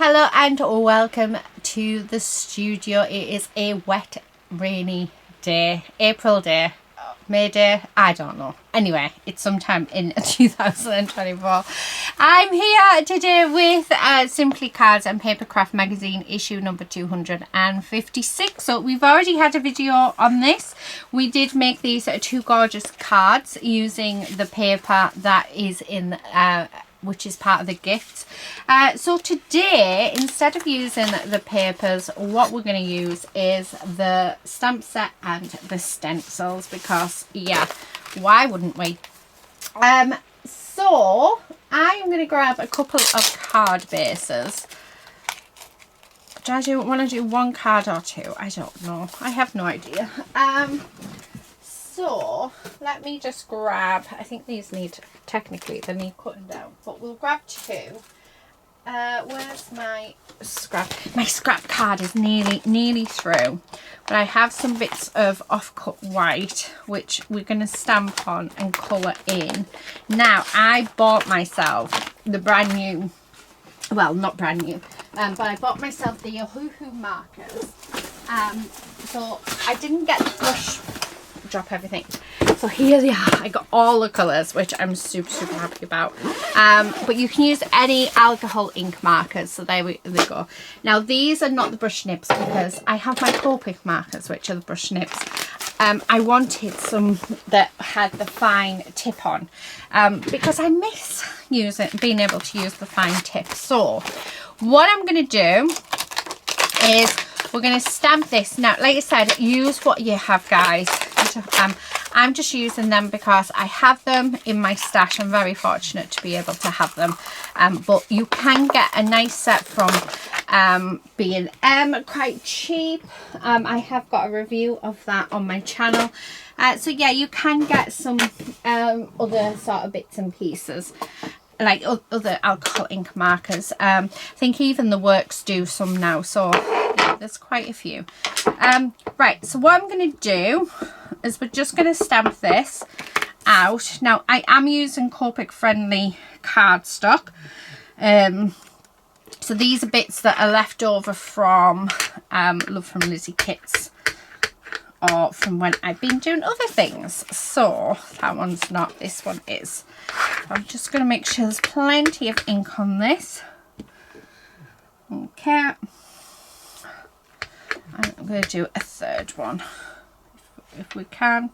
Hello and welcome to the studio. It is a wet, rainy day, April day, May day, I don't know. Anyway, it's sometime in 2024. I'm here today with Simply Cards and Papercraft magazine issue number 256. So we've already had a video on this. We did make these two gorgeous cards using the paper that is in which is part of the gifts. So today, instead of using the papers, what we're going to use is the stamp set and the stencils, because yeah, why wouldn't we? So I'm going to grab a couple of card bases. Do I want to do one card or two? I don't know. I have no idea. So let me just grab, I think these need, technically they need cutting down, but we'll grab two. Where's my scrap? My scrap card is nearly through, but I have some bits of off-cut white which we're going to stamp on and colour in. Now I bought myself the brand new, well not brand new, but I bought myself the Yahoo markers. So I didn't get the brush, drop everything. So here they are. I got all the colours, which I'm super happy about. But you can use any alcohol ink markers. So there they go. Now these are not the brush nips because I have my Copic markers, which are the brush nips. I wanted some that had the fine tip on because I miss being able to use the fine tip. So what I'm going to do is we're going to stamp this. Now, like I said, use what you have, guys. I'm just using them because I have them in my stash. I'm very fortunate to be able to have them. But you can get a nice set from B&M, quite cheap. I have got a review of that on my channel. So yeah, you can get some other sort of bits and pieces, like other alcohol ink markers. I think even the Works do some now, so yeah, there's quite a few. Right, so what I'm going to do is we're just going to stamp this out. Now I am using Copic friendly cardstock. So these are bits that are left over from Love from Lizzie kits, or from when I've been doing other things. So that one's not, this one is. I'm just going to make sure there's plenty of ink on this. Okay. I'm going to do a third one if we can.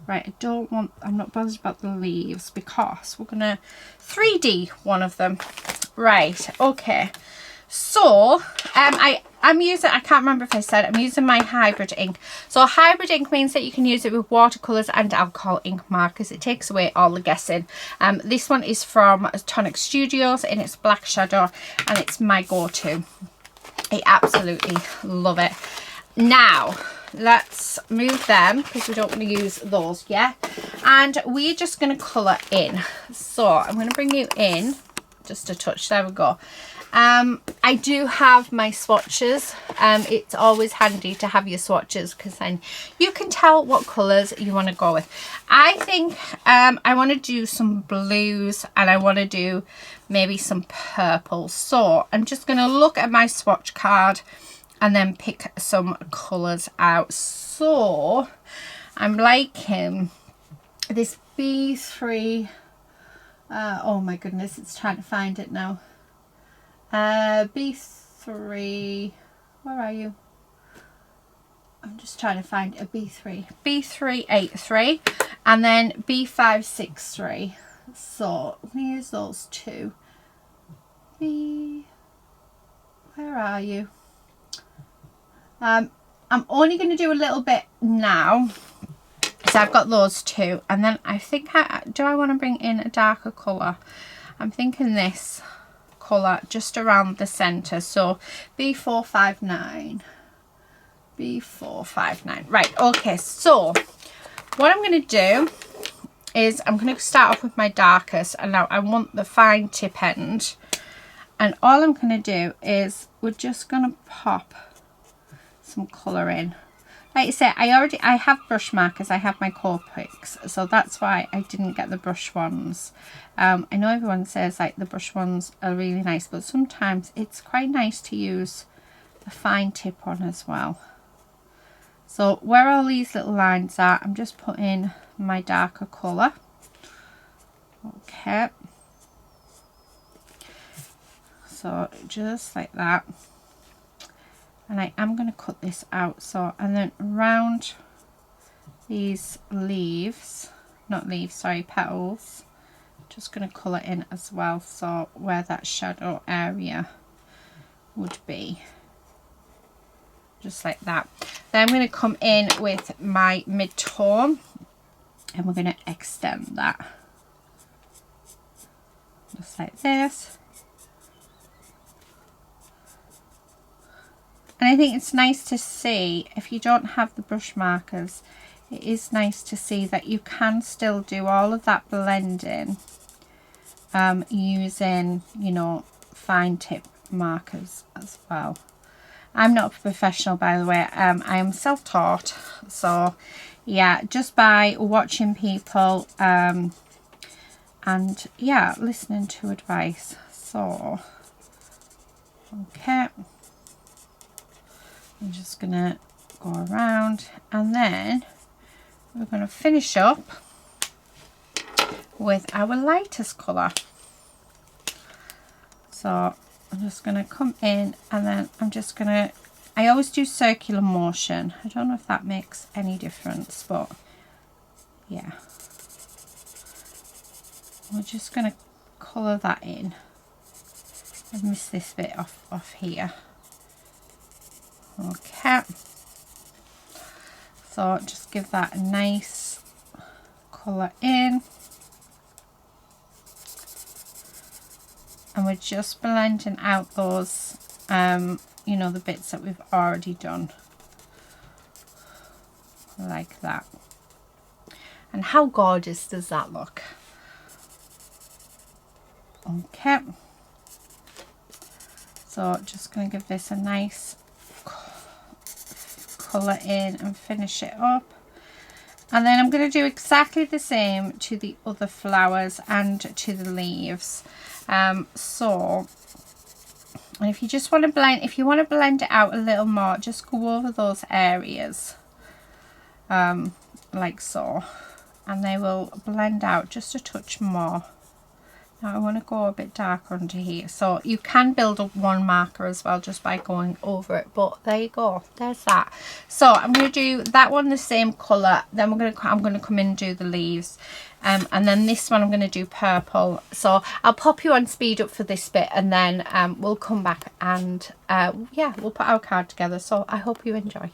Right, I'm not bothered about the leaves because we're going to 3D one of them. Right, okay. So I'm using, I can't remember if I said, I'm using my hybrid ink. So hybrid ink means that you can use it with watercolours and alcohol ink markers. It takes away all the guessing. This one is from Tonic Studios and it's Black Shadow, and it's my go-to. I absolutely love it. Now let's move them because we don't want to use those yet, and we're just going to colour in. So I'm going to bring you in just a touch. There we go. I do have my swatches. It's always handy to have your swatches because then you can tell what colours you want to go with. I think I want to do some blues and I want to do maybe some purples. So I'm just going to look at my swatch card and then pick some colours out. So I'm liking this B3. Oh my goodness, it's trying to find it now. B3, where are you? I'm just trying to find a B3. B383 and then B563. So I'm going to use those two. Where are you? I'm only going to do a little bit now. So I've got those two, and then I think do I want to bring in a darker colour? I'm thinking this colour just around the centre. So B459. Right, okay, so what I'm going to do is I'm going to start off with my darkest, and now I want the fine tip end, and all I'm going to do is we're just going to pop some colour in. Like I said, I have brush markers, I have my Copics, so that's why I didn't get the brush ones. I know everyone says like the brush ones are really nice, but sometimes it's quite nice to use a fine tip on as well. So where all these little lines are, I'm just putting my darker colour. Okay. So just like that. And I am going to cut this out. So, and then around these leaves, not leaves, sorry, petals, just going to colour in as well. So where that shadow area would be. Just like that. Then I'm going to come in with my mid-tone and we're going to extend that. Just like this. And I think it's nice to see, if you don't have the brush markers, it is nice to see that you can still do all of that blending using, you know, fine tip markers as well. I'm not a professional, by the way. I am self-taught, so yeah, just by watching people and yeah, listening to advice. So okay, I'm just gonna go around and then we're going to finish up with our lightest colour. So I'm just going to come in and then I'm just going to, I always do circular motion. I don't know if that makes any difference, but yeah. We're just going to colour that in. I've missed this bit off here. Okay. So just give that a nice colour in. And we're just blending out those, you know, the bits that we've already done. Like that. And how gorgeous does that look? Okay. So just going to give this a nice colour in and finish it up. And then I'm going to do exactly the same to the other flowers and to the leaves. So, and if you just want to blend, if you want to blend it out a little more, just go over those areas, like so, and they will blend out just a touch more. Now I want to go a bit darker under here, so you can build up one marker as well just by going over it, but there you go, there's that. So I'm going to do that one the same colour, then I'm going to come in and do the leaves, and then this one I'm going to do purple. So I'll pop you on speed up for this bit and then we'll come back and yeah, we'll put our card together. So I hope you enjoy.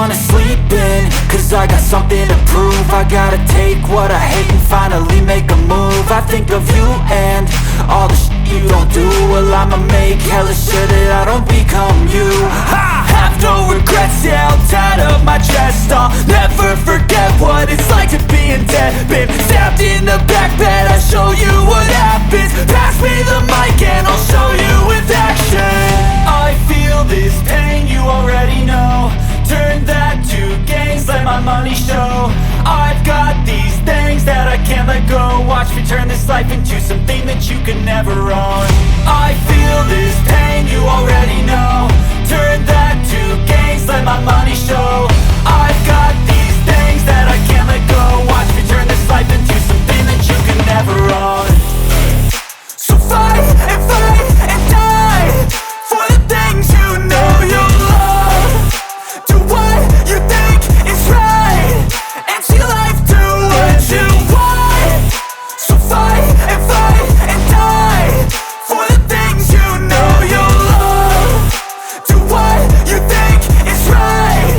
wanna sleep in, cause I got something to prove. I gotta take what I hate and finally make a move. I think of you and all the shit you don't do. Well, I'ma make hella sure that I don't become you. I have no regrets, yeah, I'll tie up my chest. I'll never forget what it's like to be in debt. Been stabbed in the back bed, I'll show you what happens. Pass me the mic and I'll show you with action. I feel this pain, you already know. Turn that to gains, let my money show. I've got these things that I can't let go. Watch me turn this life into something that you can never own. I feel this pain, you already know. Turn that to gains, let my money show. I've got these things that I can't let go. Watch me turn this life into something that you can never own. So fight and die for the things you know you love. Do what you think is right and see life do what you want. So fight and die for the things you know you love. Do what you think is right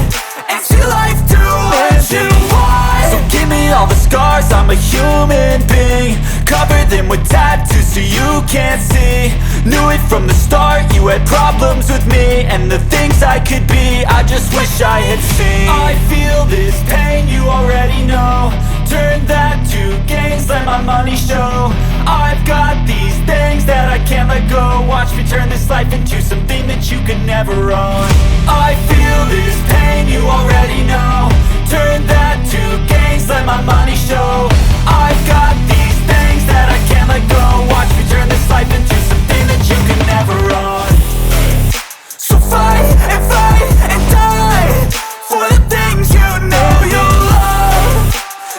and see life do what you want. So give me all the scars, I'm a human being. Cover them with tattoos so you can't see. Knew it from the start, you had problems with me and the things I could be, I just wish I had seen. I feel this pain, you already know. Turn that to gains, let my money show. I've got these things that I can't let go. Watch me turn this life into something that you can never own. I feel this pain, you already know. Turn that to gains, let my money show. I've got these things that I can't let go. Watch me turn this life into something that you can never own. So fight and die for the things you know you love.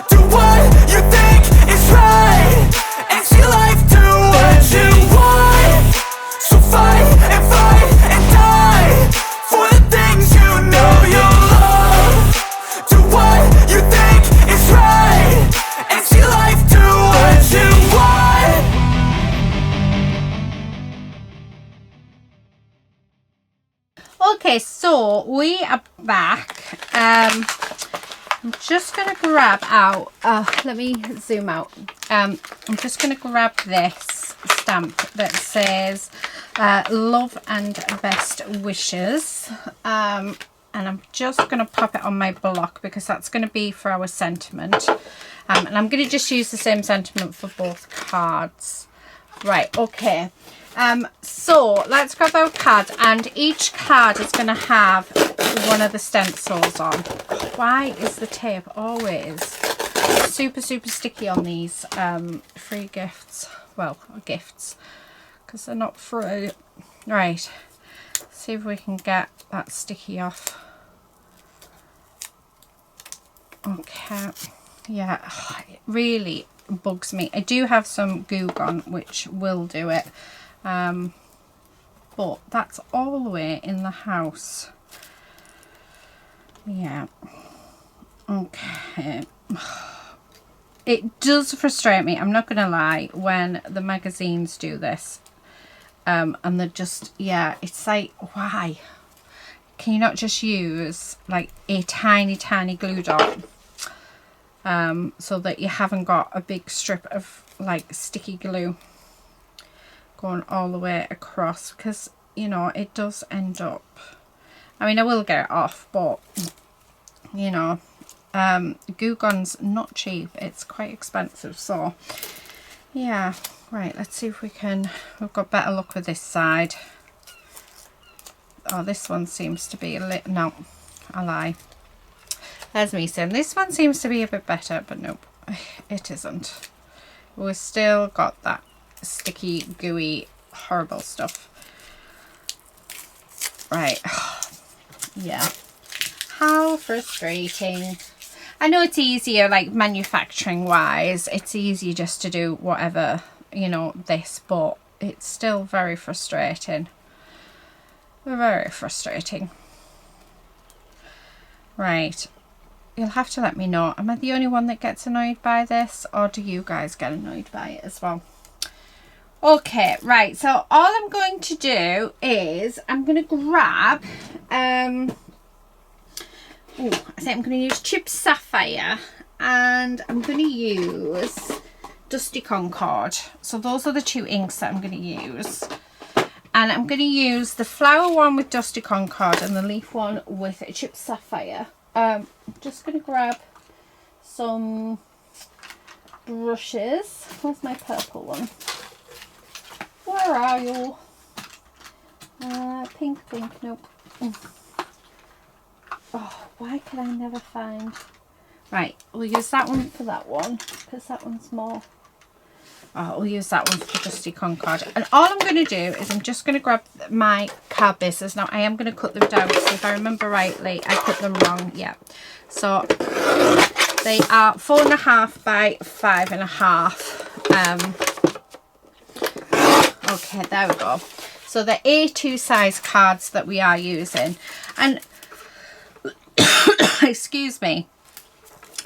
Do what you think is right and see life do what you want. So fight and die for the things you know you love. Do what you think is right and see life do what you want. Okay, so we are back. I'm just gonna grab out, let me zoom out. I'm just gonna grab this stamp that says love and best wishes, and I'm just gonna pop it on my block because that's gonna be for our sentiment, and I'm gonna just use the same sentiment for both cards. Right, okay. So let's grab our card, and each card is going to have one of the stencils on. Why is the tape always super sticky on these free gifts? Well, gifts, because they're not free. Right, see if we can get that sticky off. Okay, yeah, it really bugs me. I do have some glue gun which will do it. But that's all the way in the house. Yeah. Okay. It does frustrate me, I'm not gonna lie, when the magazines do this. And they're just, yeah, it's like, why? Can you not just use like a tiny glue dot? So that you haven't got a big strip of like sticky glue going all the way across, because you know it does end up, I mean I will get it off, but you know glue gun's not cheap, it's quite expensive. So yeah, right, let's see if we can, we've got better luck with this side. Oh, this one seems to be a little, no, I lie, there's me saying this one seems to be a bit better, but nope, it isn't. We've still got that sticky, gooey, horrible stuff. Right. Yeah. How frustrating. I know it's easier, like manufacturing wise, it's easier just to do whatever, you know, this, but it's still very frustrating. Very frustrating. Right. You'll have to let me know. Am I the only one that gets annoyed by this, or do you guys get annoyed by it as well? Okay, right, so all I'm going to do is I'm going to grab Oh, I think I'm going to use Chipped Sapphire, and I'm going to use Dusty Concord. So those are the two inks that I'm going to use. And I'm going to use the flower one with Dusty Concord and the leaf one with Chipped Sapphire. I'm just going to grab some brushes. Where's my purple one? Where are you? Pink, nope. Oh, why can I never find... Right, we'll use that one for that one, because that one's more... Oh, we'll use that one for the Dusty Concord. And all I'm going to do is I'm just going to grab my card bases. Now, I am going to cut them down, so if I remember rightly, I cut them wrong. Yeah. So, they are 4.5 by 5.5. Okay, there we go. So, the A2 size cards that we are using. And... excuse me,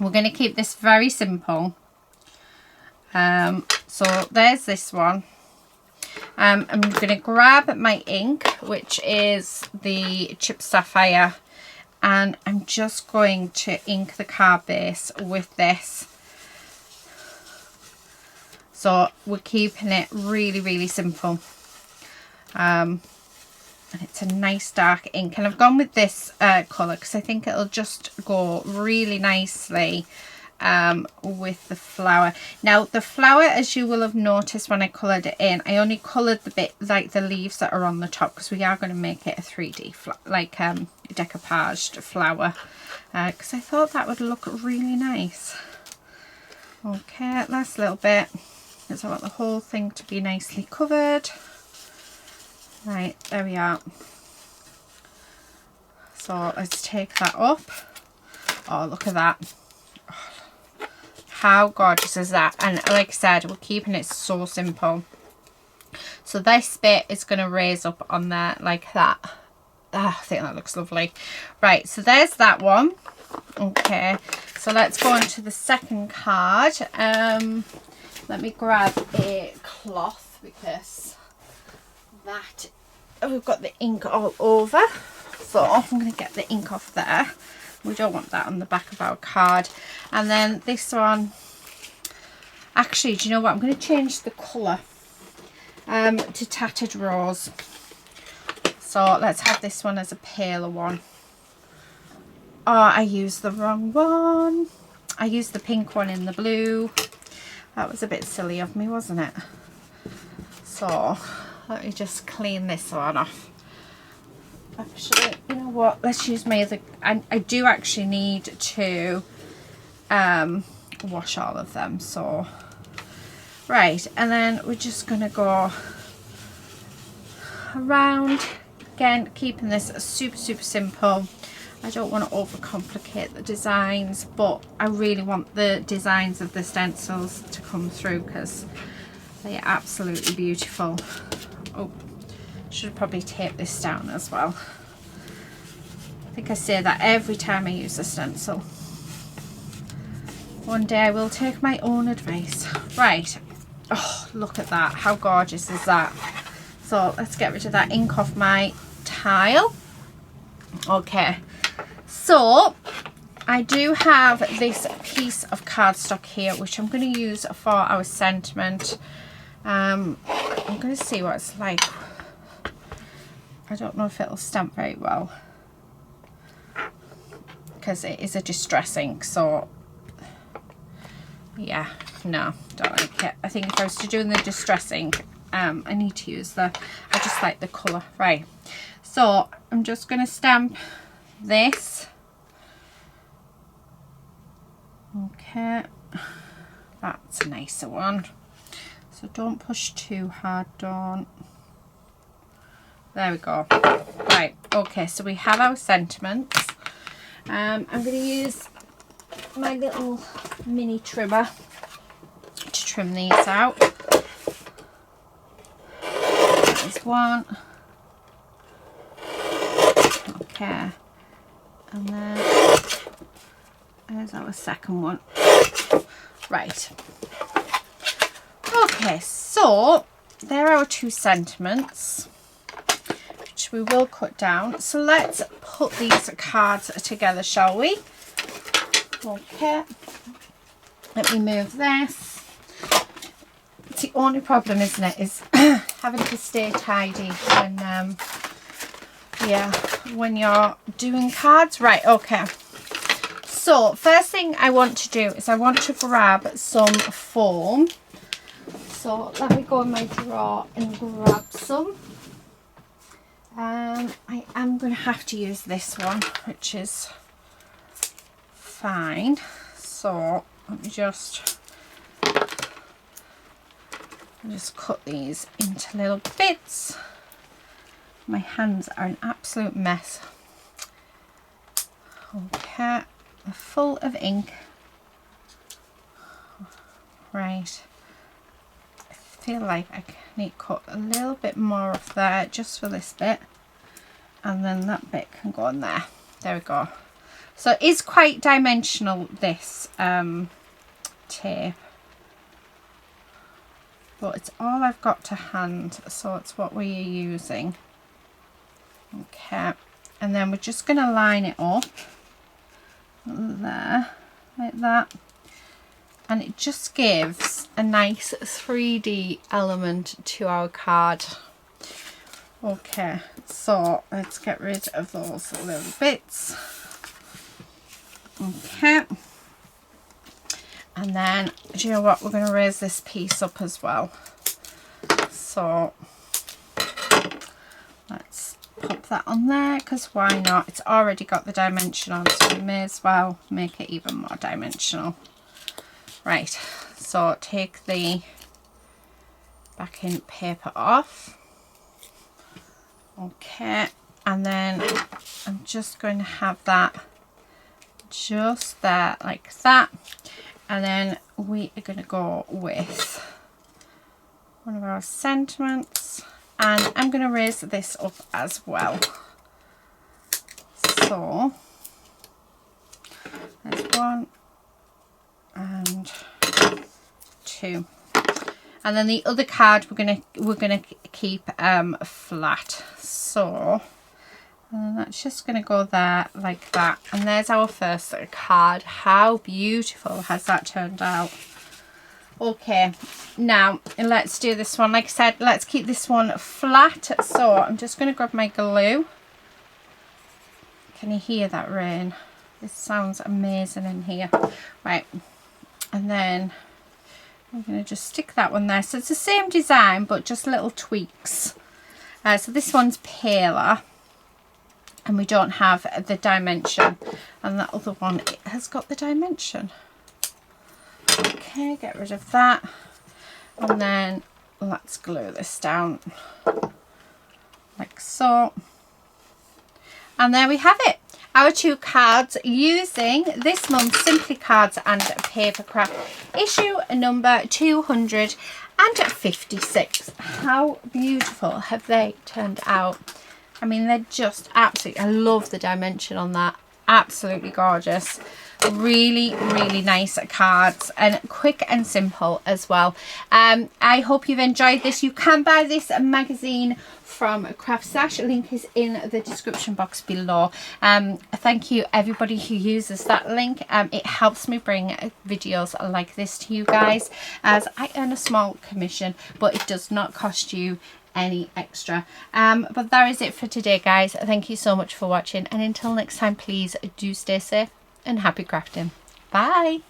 we're going to keep this very simple. So there's this one. I'm going to grab my ink, which is the Chipped Sapphire, and I'm just going to ink the card base with this. So we're keeping it really, really simple. And it's a nice dark ink, and I've gone with this colour because I think it'll just go really nicely with the flower. Now the flower, as you will have noticed when I coloured it in, I only coloured the bit like the leaves that are on the top, because we are going to make it a 3D like decoupaged flower, because I thought that would look really nice. Okay, last little bit, because I want the whole thing to be nicely covered. Right, there we are. So let's take that up. Oh, look at that. Oh, how gorgeous is that? And like I said, we're keeping it so simple. So this bit is going to raise up on there like that. Oh, I think that looks lovely. Right, so there's that one. Okay, so let's go on to the second card. Let me grab a cloth, because that... we've got the ink all over, so I'm going to get the ink off there. We don't want that on the back of our card. And then this one, actually, do you know what, I'm going to change the colour to Tattered Rose. So let's have this one as a paler one. Oh, I used the wrong one. I used the pink one in the blue. That was a bit silly of me, wasn't it? So let me just clean this one off. Actually, you know what? Let's use my other... I do actually need to wash all of them. So, right. And then we're just going to go around. Again, keeping this super, super simple. I don't want to overcomplicate the designs, but I really want the designs of the stencils to come through, because they are absolutely beautiful. Oh, should probably tape this down as well. I think I say that every time I use a stencil. One day I will take my own advice. Right. Oh, look at that. How gorgeous is that? So let's get rid of that ink off my tile. Okay. So I do have this piece of cardstock here, which I'm going to use for our sentiment. I'm going to see what it's like. I don't know if it'll stamp very well, because it is a distress ink. So yeah, no, don't like it. I think if I was to do the distress ink, I need to use I just like the colour. Right, so I'm just going to stamp this. Okay, that's a nicer one. So don't push too hard, don't. There we go. Right, okay, so we have our sentiments. I'm going to use my little mini trimmer to trim these out. There's one. Okay. And then there's our second one. Right. Okay, so there are our two sentiments, which we will cut down. So let's cut these cards together, shall we? Okay. Let me move this. It's the only problem, isn't it, is having to stay tidy when, yeah, when you're doing cards. Right, okay. So, first thing I want to do is I want to grab some foam. So, let me go in my drawer and grab some. I am going to have to use this one, which is fine. So, let me just cut these into little bits. My hands are an absolute mess. Okay, they're full of ink. Right, I feel like I need to cut a little bit more off there just for this bit, and then that bit can go on there. There we go. So it is quite dimensional, this tape, but it's all I've got to hand, so it's what we're using. Okay, and then we're just going to line it up there like that, and it just gives a nice 3D element to our card. Okay, so let's get rid of those little bits. Okay, and then do you know what, we're going to raise this piece up as well. So let's pop that on there, because why not? It's already got the dimension on, so we may as well make it even more dimensional. Right, so take the backing paper off. Okay, and then I'm just going to have that just there like that, and then we are going to go with one of our sentiments, and I'm going to raise this up as well. So there's 1 and 2, and then the other card we're gonna keep flat. So that's just gonna go there like that, and there's our first card. How beautiful has that turned out? Okay, now let's do this one. Like I said, let's keep this one flat. So I'm just gonna grab my glue. Can you hear that rain? This sounds amazing in here. Right, and then I'm going to just stick that one there. So it's the same design, but just little tweaks. So this one's paler, and we don't have the dimension, and that other one, it has got the dimension. Okay, get rid of that, and then let's glue this down like so, and there we have it. Our 2 cards using this month's Simply Cards and Papercraft issue number 256. How beautiful have they turned out? I mean, they're just absolutely, I love the dimension on that. Absolutely gorgeous. Really, really nice cards, and quick and simple as well. I hope you've enjoyed this. You can buy this magazine from Craft Stash. Link is in the description box below. Thank you everybody who uses that link. It helps me bring videos like this to you guys, as I earn a small commission, but it does not cost you any extra. But that is it for today, guys. Thank you so much for watching, and until next time, please do stay safe and happy crafting. Bye.